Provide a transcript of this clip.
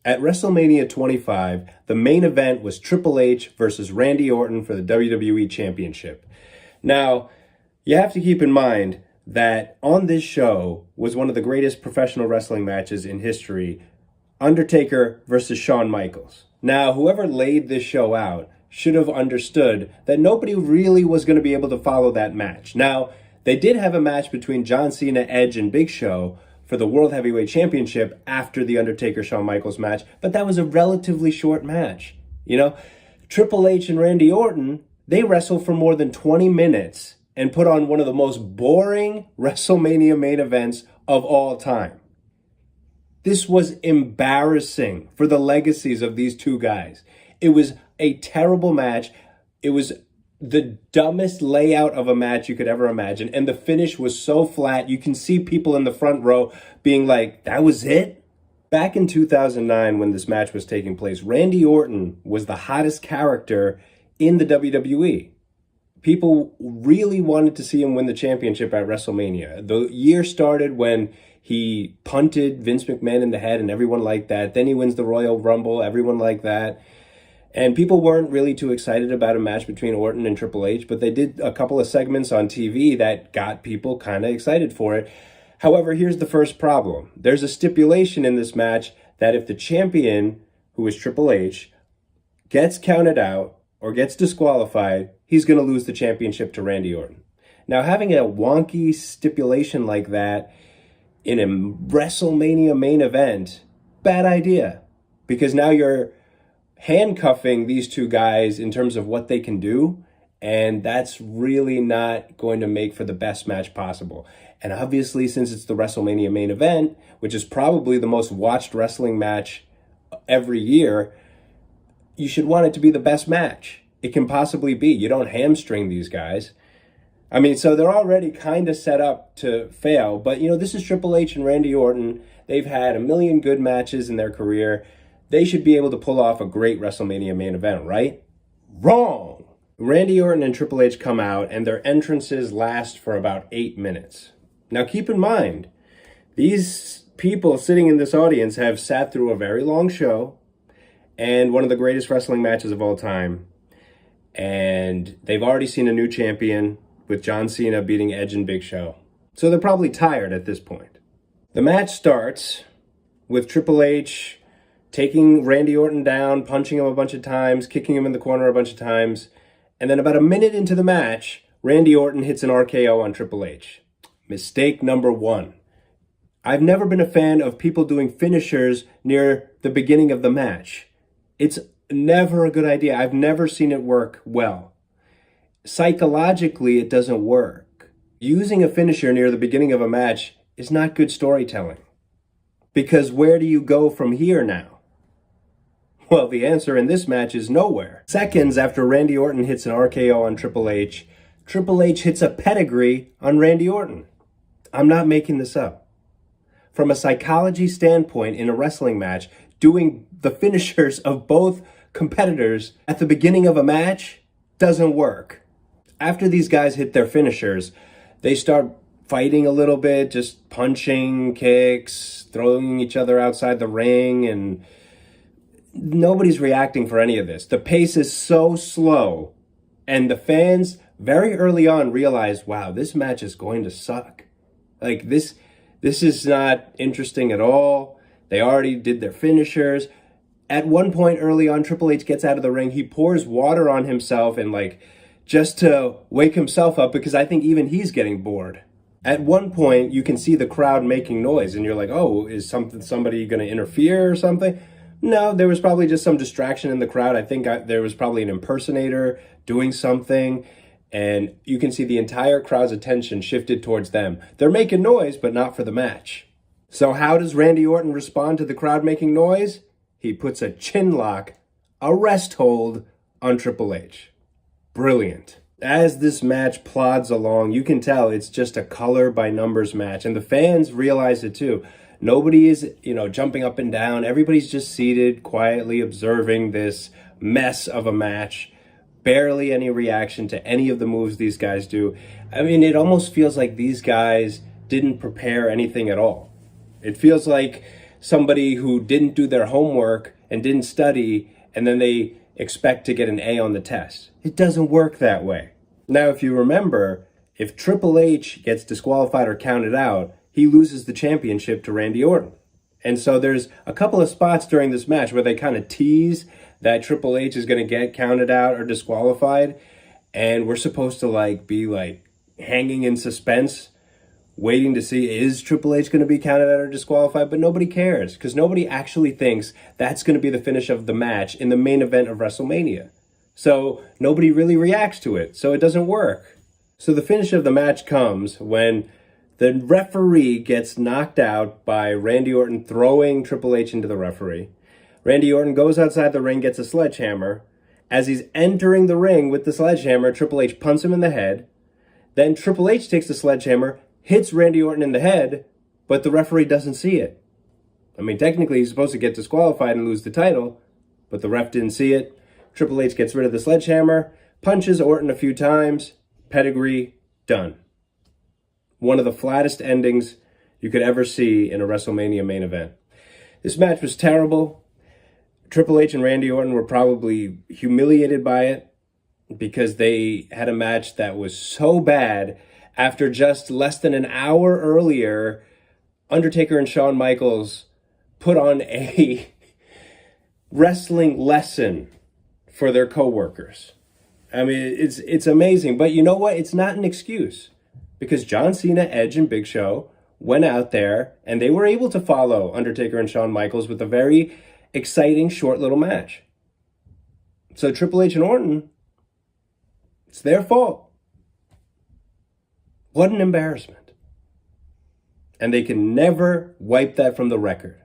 At WrestleMania 25, the main event was Triple H versus Randy Orton for the WWE Championship. Now, you have to keep in mind that on this show was one of the greatest professional wrestling matches in history, Undertaker versus Shawn Michaels. Now, whoever laid this show out should have understood that nobody really was going to be able to follow that match. Now, they did have a match between John Cena, Edge, and Big Show for the World Heavyweight Championship after the Undertaker-Shawn Michaels match, but that was a relatively short match. You know, Triple H and Randy Orton, they wrestled for more than 20 minutes and put on one of the most boring WrestleMania main events of all time. This was embarrassing for the legacies of these two guys. It was a terrible match. It was the dumbest layout of a match you could ever imagine. And the finish was so flat. You can see people in the front row being like, that was it? Back in 2009, when this match was taking place, Randy Orton was the hottest character in the WWE. People really wanted to see him win the championship at WrestleMania. The year started when he punted Vince McMahon in the head and everyone liked that. Then he wins the Royal Rumble, everyone liked that. And people weren't really too excited about a match between Orton and Triple H, but they did a couple of segments on TV that got people kind of excited for it. However, here's the first problem. There's a stipulation in this match that if the champion, who is Triple H, gets counted out or gets disqualified, he's going to lose the championship to Randy Orton. Now, having a wonky stipulation like that in a WrestleMania main event, bad idea. Because now you're handcuffing these two guys in terms of what they can do, and that's really not going to make for the best match possible. And obviously, since it's the WrestleMania main event, which is probably the most watched wrestling match every year, you should want it to be the best match it can possibly be. You don't hamstring these guys. I mean, so they're already kind of set up to fail, but you know, this is Triple H and Randy Orton. They've had a million good matches in their career. They should be able to pull off a great WrestleMania main event, right? Wrong! Randy Orton and Triple H come out, and their entrances last for about 8 minutes. Now, keep in mind, these people sitting in this audience have sat through a very long show and one of the greatest wrestling matches of all time. And they've already seen a new champion with John Cena beating Edge and Big Show. So they're probably tired at this point. The match starts with Triple H taking Randy Orton down, punching him a bunch of times, kicking him in the corner a bunch of times. And then about a minute into the match, Randy Orton hits an RKO on Triple H. Mistake number one. I've never been a fan of people doing finishers near the beginning of the match. It's never a good idea. I've never seen it work well. Psychologically, it doesn't work. Using a finisher near the beginning of a match is not good storytelling. Because where do you go from here now? Well, the answer in this match is nowhere. Seconds after Randy Orton hits an RKO on Triple H hits a pedigree on Randy Orton. I'm not making this up. From a psychology standpoint in a wrestling match, doing the finishers of both competitors at the beginning of a match doesn't work. After these guys hit their finishers, they start fighting a little bit, just punching, kicks, throwing each other outside the ring, and nobody's reacting for any of this. The pace is so slow, and the fans very early on realized, wow, this match is going to suck. Like, this is not interesting at all. They already did their finishers. At one point early on, Triple H gets out of the ring. He pours water on himself and just to wake himself up, because I think even he's getting bored. At one point, you can see the crowd making noise, and you're like, oh, is somebody going to interfere or something? No, there was probably just some distraction in the crowd. I think there was probably an impersonator doing something, and you can see the entire crowd's attention shifted towards them. They're making noise, but not for the match. So how does Randy Orton respond to the crowd making noise? He puts a chin lock, a rest hold on Triple H. Brilliant. As this match plods along, you can tell it's just a color by numbers match, and the fans realize it too. Nobody is, jumping up and down. Everybody's just seated, quietly observing this mess of a match. Barely any reaction to any of the moves these guys do. I mean, it almost feels like these guys didn't prepare anything at all. It feels like somebody who didn't do their homework and didn't study, and then they expect to get an A on the test. It doesn't work that way. Now, if you remember, if Triple H gets disqualified or counted out, he loses the championship to Randy Orton. And so there's a couple of spots during this match where they kind of tease that Triple H is going to get counted out or disqualified. And we're supposed to be hanging in suspense, waiting to see, is Triple H going to be counted out or disqualified? But nobody cares, because nobody actually thinks that's going to be the finish of the match in the main event of WrestleMania. So nobody really reacts to it. So it doesn't work. So the finish of the match comes when the referee gets knocked out by Randy Orton throwing Triple H into the referee. Randy Orton goes outside the ring, gets a sledgehammer. As he's entering the ring with the sledgehammer, Triple H punts him in the head. Then Triple H takes the sledgehammer, hits Randy Orton in the head, but the referee doesn't see it. I mean, technically he's supposed to get disqualified and lose the title, but the ref didn't see it. Triple H gets rid of the sledgehammer, punches Orton a few times, pedigree, done. One of the flattest endings you could ever see in a WrestleMania main event. This match was terrible. Triple H and Randy Orton were probably humiliated by it because they had a match that was so bad. After just less than an hour earlier, Undertaker and Shawn Michaels put on a wrestling lesson for their co-workers. I mean, it's amazing. But you know what? It's not an excuse. Because John Cena, Edge, and Big Show went out there and they were able to follow Undertaker and Shawn Michaels with a very exciting, short little match. So Triple H and Orton, it's their fault. What an embarrassment. And they can never wipe that from the record.